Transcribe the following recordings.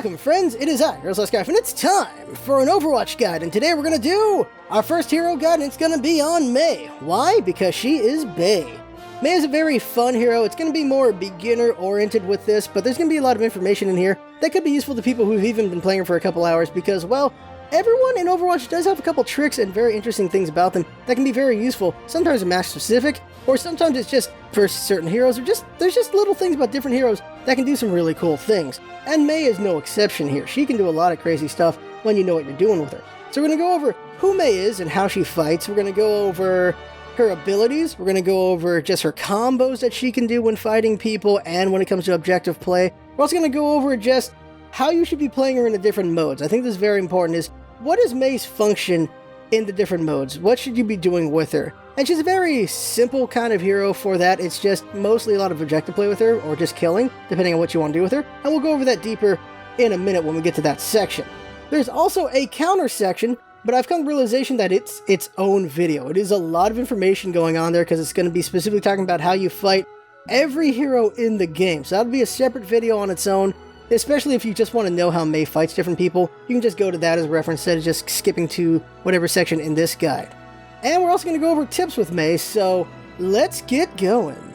Welcome friends, it is I, LostScarf, and it's time for an Overwatch guide, and today we're gonna do our first hero guide, and it's gonna be on Mei. Why? Because she is Bae. Mei is a very fun hero. It's gonna be more beginner-oriented with this, but there's gonna be a lot of information in here that could be useful to people who've even been playing for a couple hours, because, well, everyone in Overwatch does have a couple tricks and very interesting things about them that can be very useful. Sometimes they're match-specific, or sometimes it's just for certain heroes, or there's just little things about different heroes that can do some really cool things. And Mei is no exception here. She can do a lot of crazy stuff when you know what you're doing with her. So we're going to go over who Mei is and how she fights. We're going to go over her abilities. We're going to go over just her combos that she can do when fighting people and when it comes to objective play. We're also going to go over just how you should be playing her in the different modes. I think this is very important, is what is Mei's function in the different modes? What should you be doing with her? And she's a very simple kind of hero for that. It's just mostly a lot of objective play with her, or just killing, depending on what you want to do with her. And we'll go over that deeper in a minute when we get to that section. There's also a counter section, but I've come to the realization that it's its own video. It is a lot of information going on there because it's going to be specifically talking about how you fight every hero in the game. So that'll be a separate video on its own, especially if you just want to know how Mei fights different people. You can just go to that as a reference instead of just skipping to whatever section in this guide. And we're also going to go over tips with Mei, so let's get going.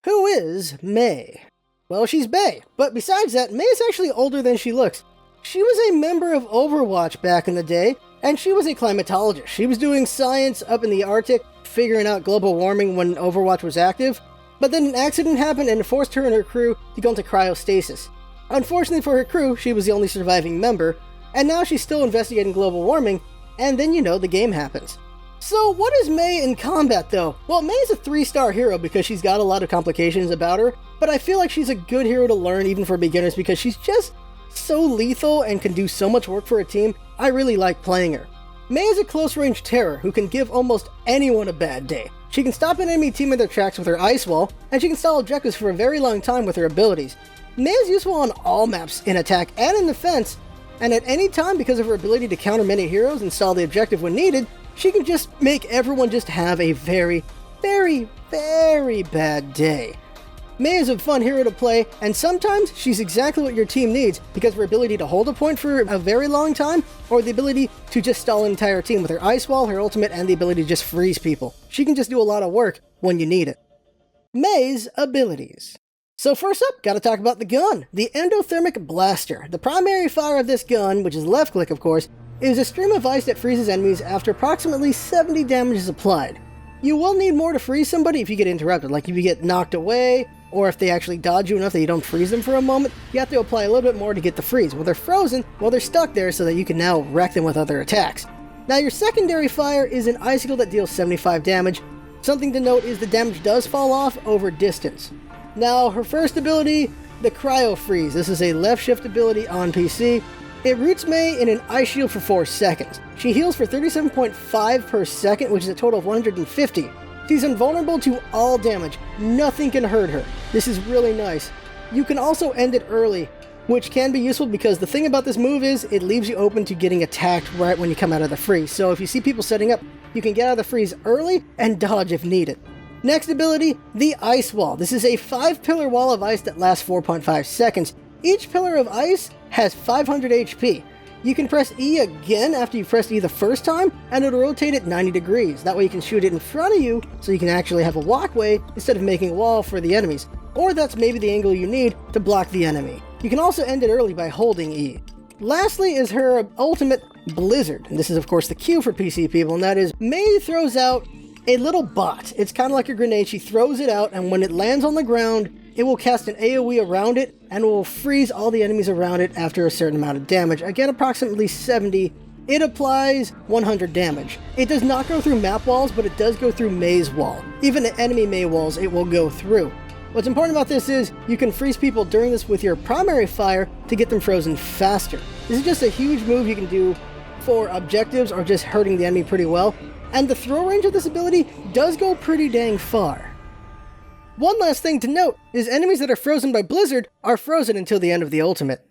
Who is Mei? Well, she's Bae, but besides that, Mei is actually older than she looks. She was a member of Overwatch back in the day, and she was a climatologist. She was doing science up in the Arctic, figuring out global warming when Overwatch was active, but then an accident happened and it forced her and her crew to go into cryostasis. Unfortunately for her crew, she was the only surviving member, and now she's still investigating global warming, and then, you know, the game happens. So what is Mei in combat though? Well, Mei is a 3-star hero because she's got a lot of complications about her, but I feel like she's a good hero to learn even for beginners because she's just so lethal and can do so much work for a team. I really like playing her. Mei is a close-range terror who can give almost anyone a bad day. She can stop an enemy team in their tracks with her ice wall, and she can stall objectives for a very long time with her abilities. Mei is useful on all maps, in attack and in defense, and at any time, because of her ability to counter many heroes and stall the objective when needed, she can just make everyone just have a very, very, very bad day. Mei is a fun hero to play, and sometimes she's exactly what your team needs because of her ability to hold a point for a very long time, or the ability to just stall an entire team with her ice wall, her ultimate, and the ability to just freeze people. She can just do a lot of work when you need it. Mei's abilities. So first up, gotta talk about the gun, the Endothermic Blaster. The primary fire of this gun, which is left click of course, is a stream of ice that freezes enemies after approximately 70 damage is applied. You will need more to freeze somebody if you get interrupted, like if you get knocked away, or if they actually dodge you enough that you don't freeze them for a moment, you have to apply a little bit more to get the freeze. Well, they're frozen, well, they're stuck there so that you can now wreck them with other attacks. Now, your secondary fire is an icicle that deals 75 damage. Something to note is the damage does fall off over distance. Now, her first ability, the Cryo Freeze. This is a left shift ability on PC. It roots Mei in an ice shield for 4 seconds. She heals for 37.5 per second, which is a total of 150. She's invulnerable to all damage. Nothing can hurt her. This is really nice. You can also end it early, which can be useful because the thing about this move is it leaves you open to getting attacked right when you come out of the freeze. So if you see people setting up, you can get out of the freeze early and dodge if needed. Next ability, the Ice Wall. This is a 5-pillar wall of ice that lasts 4.5 seconds. Each pillar of ice has 500 HP. You can press E again after you've pressed E the first time, and it'll rotate it 90 degrees. That way you can shoot it in front of you, so you can actually have a walkway instead of making a wall for the enemies. Or that's maybe the angle you need to block the enemy. You can also end it early by holding E. Lastly is her ultimate, Blizzard. And this is of course the Q for PC people, and that is Mei throws out a little bot. It's kind of like a grenade. She throws it out, and when it lands on the ground, it will cast an AoE around it, and will freeze all the enemies around it after a certain amount of damage. Again, approximately 70. It applies 100 damage. It does not go through map walls, but it does go through Mei's wall. Even the enemy Mei walls, it will go through. What's important about this is you can freeze people during this with your primary fire to get them frozen faster. This is just a huge move you can do for objectives or just hurting the enemy pretty well. And the throw range of this ability does go pretty dang far. One last thing to note is enemies that are frozen by Blizzard are frozen until the end of the ultimate.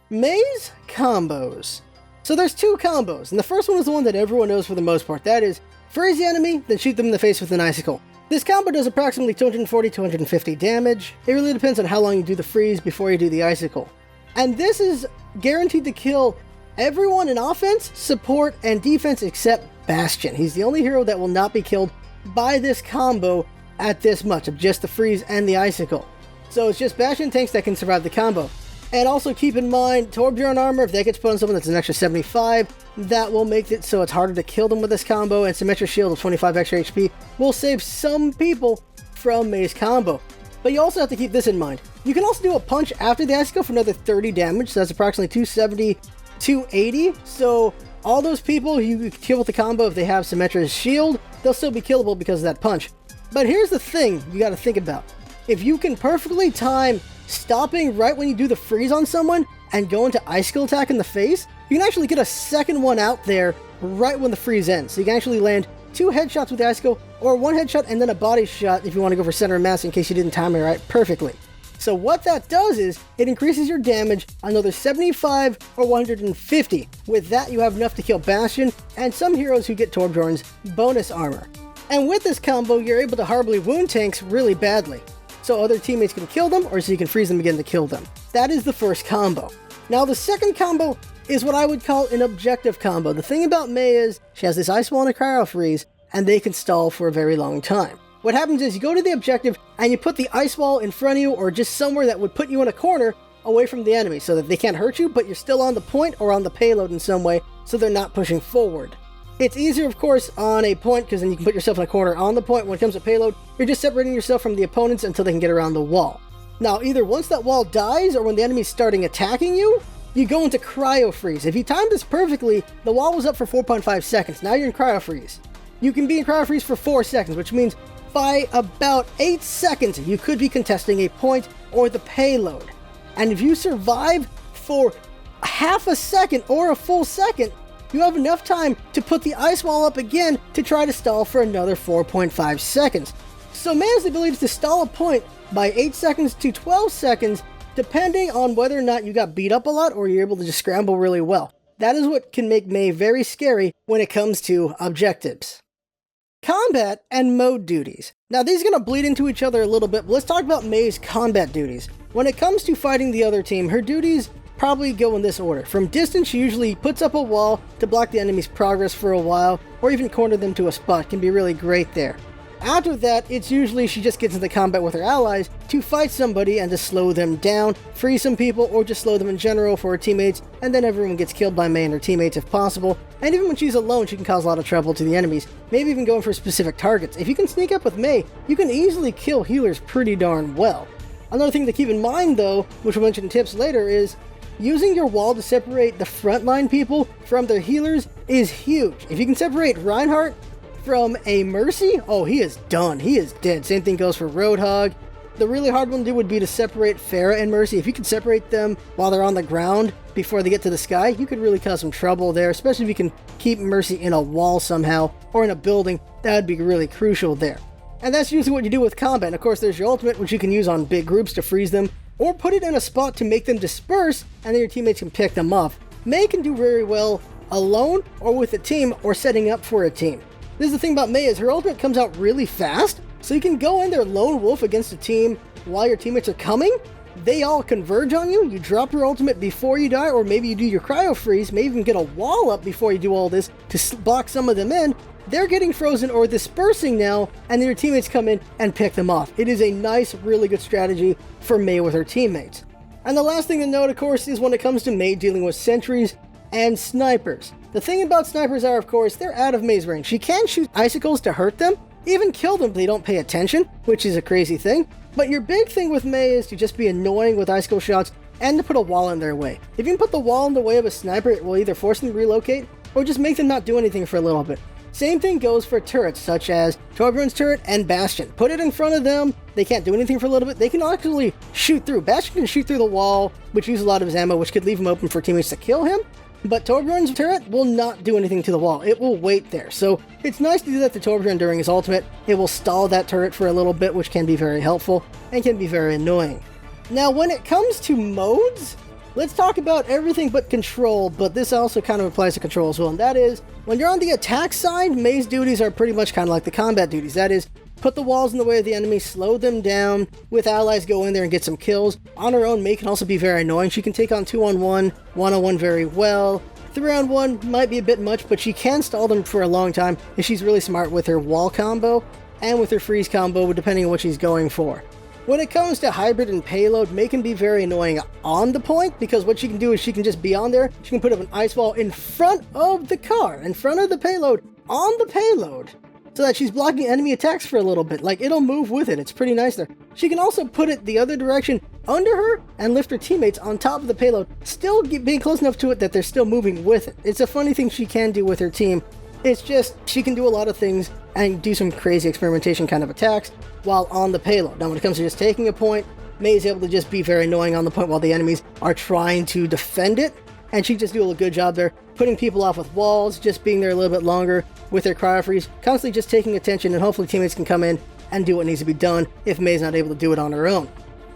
Mei's combos. So there's 2 combos, and the first one is the one that everyone knows for the most part. That is, freeze the enemy, then shoot them in the face with an icicle. This combo does approximately 240-250 damage. It really depends on how long you do the freeze before you do the icicle. And this is guaranteed to kill everyone in offense, support, and defense except Bastion. He's the only hero that will not be killed by this combo at this much of just the freeze and the icicle. So it's just Bastion tanks that can survive the combo. And also keep in mind, Torbjorn armor, if that gets put on someone that's an extra 75, that will make it so it's harder to kill them with this combo, and Symmetra Shield of 25 extra HP will save some people from Mei's combo. But you also have to keep this in mind. You can also do a punch after the icicle for another 30 damage, so that's approximately 270, 280. So all those people you kill with the combo, if they have Symmetra's Shield, they'll still be killable because of that punch. But here's the thing you got to think about. If you can perfectly time stopping right when you do the freeze on someone and go into icicle attack in the face, you can actually get a second one out there right when the freeze ends. So you can actually land 2 headshots with the icicle, or 1 headshot and then a body shot if you want to go for center of mass in case you didn't time it right perfectly. So what that does is it increases your damage another 75 or 150. With that, you have enough to kill Bastion and some heroes who get Torbjorn's bonus armor. And with this combo, you're able to horribly wound tanks really badly, so other teammates can kill them, or so you can freeze them again to kill them. That is the first combo. Now the second combo is what I would call an objective combo. The thing about Mei is she has this ice wall and a cryo freeze, and they can stall for a very long time. What happens is you go to the objective and you put the ice wall in front of you, or just somewhere that would put you in a corner away from the enemy so that they can't hurt you, but you're still on the point or on the payload in some way, so they're not pushing forward. It's easier, of course, on a point, because then you can put yourself in a corner on the point. When it comes to payload, you're just separating yourself from the opponents until they can get around the wall. Now, either once that wall dies, or when the enemy's starting attacking you, you go into cryo freeze. If you timed this perfectly, the wall was up for 4.5 seconds. Now you're in cryo freeze. You can be in cryo freeze for 4 seconds, which means by about 8 seconds, you could be contesting a point or the payload. And if you survive for half a second or a full second, you have enough time to put the ice wall up again to try to stall for another 4.5 seconds. So Mei has the ability to stall a point by 8 seconds to 12 seconds, depending on whether or not you got beat up a lot or you're able to just scramble really well. That is what can make Mei very scary when it comes to objectives. Combat and mode duties. Now these are going to bleed into each other a little bit, but let's talk about Mei's combat duties. When it comes to fighting the other team, her duties probably go in this order. From distance, she usually puts up a wall to block the enemy's progress for a while, or even corner them to a spot. Can be really great there. After that, it's usually she just gets into combat with her allies to fight somebody and to slow them down, free some people, or just slow them in general for her teammates, and then everyone gets killed by Mei and her teammates if possible. And even when she's alone, she can cause a lot of trouble to the enemies, maybe even going for specific targets. If you can sneak up with Mei, you can easily kill healers pretty darn well. Another thing to keep in mind though, which we'll mention in tips later, is using your wall to separate the frontline people from their healers is huge. If you can separate Reinhardt from a Mercy, oh, he is done. He is dead. Same thing goes for Roadhog. The really hard one to do would be to separate Pharah and Mercy. If you could separate them while they're on the ground before they get to the sky, you could really cause some trouble there, especially if you can keep Mercy in a wall somehow or in a building. That would be really crucial there. And that's usually what you do with combat. And of course, there's your ultimate, which you can use on big groups to freeze them, or put it in a spot to make them disperse, and then your teammates can pick them off. Mei can do very well alone, or with a team, or setting up for a team. This is the thing about Mei, is her ultimate comes out really fast, so you can go in there lone wolf against a team while your teammates are coming. They all converge on you, you drop your ultimate before you die, or maybe you do your cryo freeze, maybe even get a wall up before you do all this to block some of them in. They're getting frozen or dispersing now, and then your teammates come in and pick them off. It is a nice, really good strategy for Mei with her teammates. And the last thing to note, of course, is when it comes to Mei dealing with sentries and snipers. The thing about snipers are, of course, they're out of Mei's range. She can shoot icicles to hurt them, even kill them if they don't pay attention, which is a crazy thing. But your big thing with Mei is to just be annoying with icicle shots and to put a wall in their way. If you can put the wall in the way of a sniper, it will either force them to relocate or just make them not do anything for a little bit. Same thing goes for turrets, such as Torbjorn's turret and Bastion. Put it in front of them, they can't do anything for a little bit, they can actually shoot through. Bastion can shoot through the wall, which uses a lot of his ammo, which could leave him open for teammates to kill him, but Torbjorn's turret will not do anything to the wall, it will wait there. So it's nice to do that to Torbjorn during his ultimate. It will stall that turret for a little bit, which can be very helpful, and can be very annoying. Now when it comes to modes, let's talk about everything but control, but this also kind of applies to control as well, and that is, when you're on the attack side, Mei's duties are pretty much kind of like the combat duties. That is, put the walls in the way of the enemy, slow them down, with allies go in there and get some kills. On her own, Mei can also be very annoying. She can take on 2-on-1, 1-on-1 very well. 3-on-1 might be a bit much, but she can stall them for a long time if she's really smart with her wall combo and with her freeze combo, depending on what she's going for. When it comes to hybrid and payload, Mei can be very annoying on the point, because what she can do is she can just be on there, she can put up an ice wall in front of the car, in front of the payload, on the payload, so that she's blocking enemy attacks for a little bit. Like, it'll move with it. It's pretty nice there. She can also put it the other direction under her and lift her teammates on top of the payload, still being close enough to it that they're still moving with it. It's a funny thing she can do with her team. It's just, she can do a lot of things and do some crazy experimentation kind of attacks while on the payload. Now, when it comes to just taking a point, Mei is able to just be very annoying on the point while the enemies are trying to defend it, and she just do a good job there, putting people off with walls, just being there a little bit longer with her cryo freeze, constantly just taking attention, and hopefully teammates can come in and do what needs to be done if Mei's not able to do it on her own.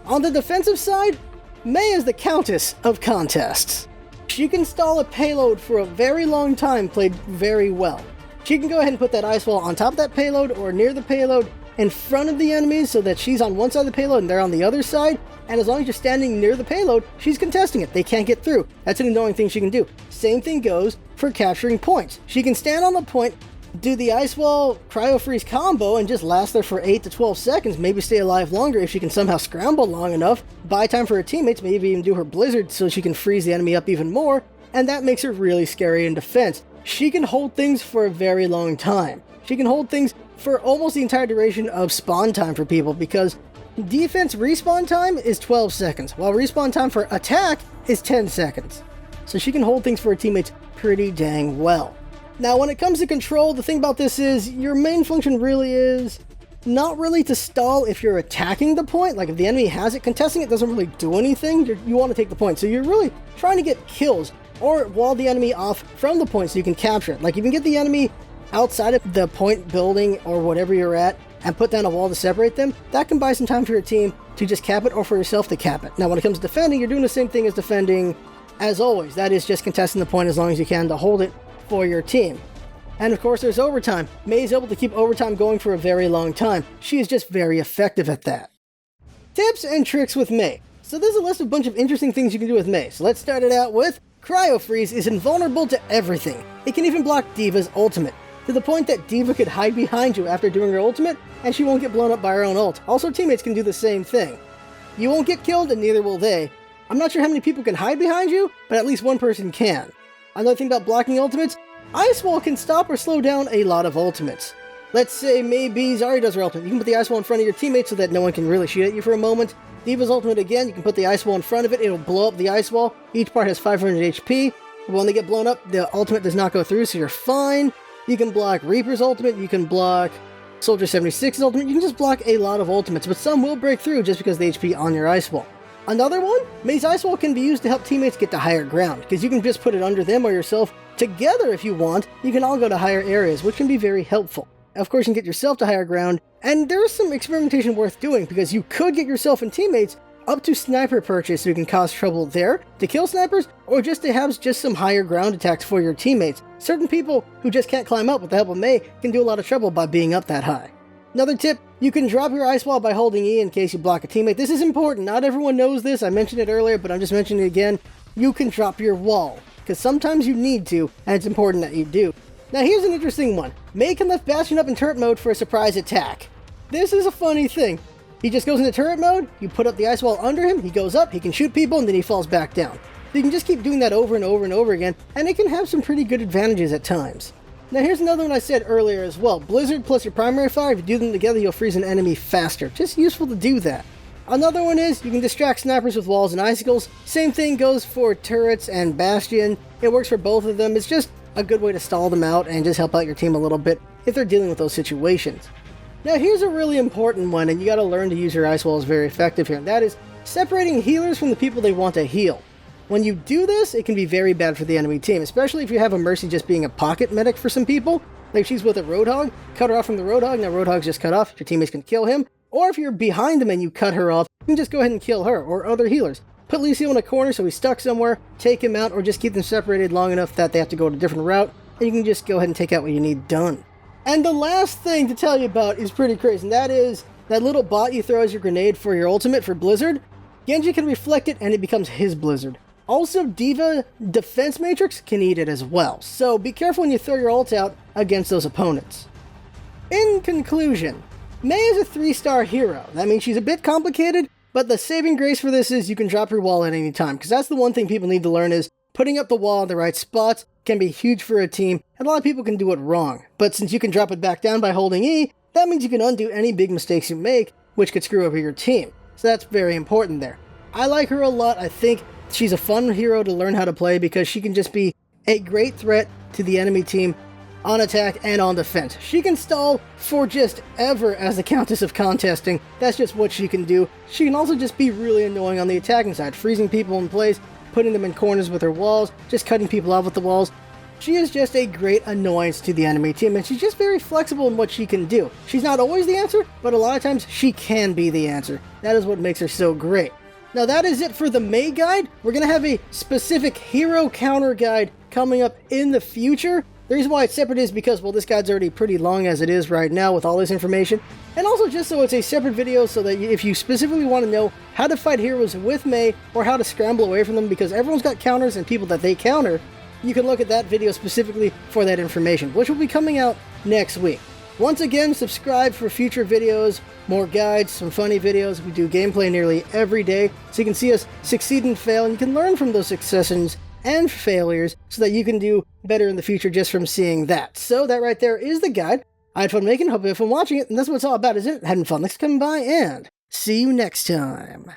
On the defensive side, Mei is the Countess of contests. She can stall a payload for a very long time, played very well. She can go ahead and put that ice wall on top of that payload or near the payload in front of the enemies so that she's on one side of the payload and they're on the other side, and as long as you're standing near the payload, she's contesting it. They can't get through. That's an annoying thing she can do. Same thing goes for capturing points. She can stand on the point, do the ice wall cryo freeze combo, and just last there for 8 to 12 seconds, maybe stay alive longer if she can somehow scramble long enough, buy time for her teammates, maybe even do her blizzard so she can freeze the enemy up even more, and that makes her really scary in defense. She can hold things for a very long time. She can hold things for almost the entire duration of spawn time for people, because defense respawn time is 12 seconds, while respawn time for attack is 10 seconds. So she can hold things for her teammates pretty dang well. Now, when it comes to control, the thing about this is your main function really is not really to stall if you're attacking the point. Like, if the enemy has it, contesting it doesn't really do anything. You want to take the point. So you're really trying to get kills or wall the enemy off from the point so you can capture it. Like, you can get the enemy outside of the point building or whatever you're at and put down a wall to separate them. That can buy some time for your team to just cap it or for yourself to cap it. Now, when it comes to defending, you're doing the same thing as defending as always. That is just contesting the point as long as you can to hold it for your team. And of course, there's overtime. Mei is able to keep overtime going for a very long time. She is just very effective at that. Tips and tricks with Mei. So there's a list of a bunch of interesting things you can do with Mei. So let's start it out with Cryo Freeze is invulnerable to everything. It can even block D.Va's ultimate, to the point that D.Va could hide behind you after doing her ultimate, and she won't get blown up by her own ult. Also, teammates can do the same thing. You won't get killed, and neither will they. I'm not sure how many people can hide behind you, but at least one person can. Another thing about blocking ultimates, Ice Wall can stop or slow down a lot of ultimates. Let's say maybe Zarya does her ultimate. You can put the Ice Wall in front of your teammates so that no one can really shoot at you for a moment. D.Va's ultimate again, you can put the Ice Wall in front of it, it'll blow up the Ice Wall. Each part has 500 HP. When they get blown up, the ultimate does not go through, so you're fine. You can block Reaper's ultimate, you can block Soldier 76's ultimate, you can just block a lot of ultimates, but some will break through just because of the HP on your Ice Wall. Another one, Mei's Ice Wall can be used to help teammates get to higher ground, because you can just put it under them or yourself together if you want. You can all go to higher areas, which can be very helpful. Of course, you can get yourself to higher ground, and there's some experimentation worth doing, because you could get yourself and teammates up to sniper perches so you can cause trouble there to kill snipers, or just to have just some higher ground attacks for your teammates. Certain people who just can't climb up with the help of Mei can do a lot of trouble by being up that high. Another tip, you can drop your ice wall by holding E in case you block a teammate. This is important. Not everyone knows this. I mentioned it earlier, but I'm just mentioning it again. You can drop your wall, because sometimes you need to, and it's important that you do. Now here's an interesting one. Mei can lift Bastion up in turret mode for a surprise attack. This is a funny thing. He just goes into turret mode, you put up the ice wall under him, he goes up, he can shoot people, and then he falls back down. So you can just keep doing that over and over and over again, and it can have some pretty good advantages at times. Now here's another one I said earlier as well. Blizzard plus your primary fire, if you do them together, you'll freeze an enemy faster. Just useful to do that. Another one is, you can distract snipers with walls and icicles. Same thing goes for turrets and Bastion. It works for both of them. It's just a good way to stall them out and just help out your team a little bit if they're dealing with those situations. Now here's a really important one, and you gotta learn to use your ice walls very effective here, and that is separating healers from the people they want to heal. When you do this, it can be very bad for the enemy team, especially if you have a Mercy just being a pocket medic for some people. Like she's with a Roadhog, cut her off from the Roadhog, now Roadhog's just cut off, your teammates can kill him. Or if you're behind them and you cut her off, you can just go ahead and kill her, or other healers. Put Lucio in a corner so he's stuck somewhere, take him out, or just keep them separated long enough that they have to go a different route, and you can just go ahead and take out what you need done. And the last thing to tell you about is pretty crazy, and that is that little bot you throw as your grenade for your ultimate for Blizzard. Genji can reflect it and it becomes his Blizzard. Also, Diva Defense Matrix can eat it as well, so be careful when you throw your ult out against those opponents. In conclusion, Mei is a 3-star hero. That means she's a bit complicated, but the saving grace for this is you can drop your wall at any time, because that's the one thing people need to learn is putting up the wall in the right spots can be huge for a team, and a lot of people can do it wrong. But since you can drop it back down by holding E, that means you can undo any big mistakes you make, which could screw over your team. So that's very important there. I like her a lot. I think she's a fun hero to learn how to play because she can just be a great threat to the enemy team on attack and on defense. She can stall for just ever as the Countess of Contesting. That's just what she can do. She can also just be really annoying on the attacking side, freezing people in place, putting them in corners with her walls, just cutting people off with the walls. She is just a great annoyance to the enemy team, and she's just very flexible in what she can do. She's not always the answer, but a lot of times she can be the answer. That is what makes her so great. Now that is it for the Mei guide. We're going to have a specific hero counter guide coming up in the future. The reason why it's separate is because, well, this guide's already pretty long as it is right now with all this information. And also just so it's a separate video so that if you specifically want to know how to fight heroes with Mei or how to scramble away from them, because everyone's got counters and people that they counter, you can look at that video specifically for that information, which will be coming out next week. Once again, subscribe for future videos, more guides, some funny videos. We do gameplay nearly every day, so you can see us succeed and fail, and you can learn from those successes and failures so that you can do better in the future just from seeing that. So that right there is the guide. I had fun making it, hope you had fun watching it, and that's what it's all about, isn't it? Having fun. Thanks for coming by, and see you next time.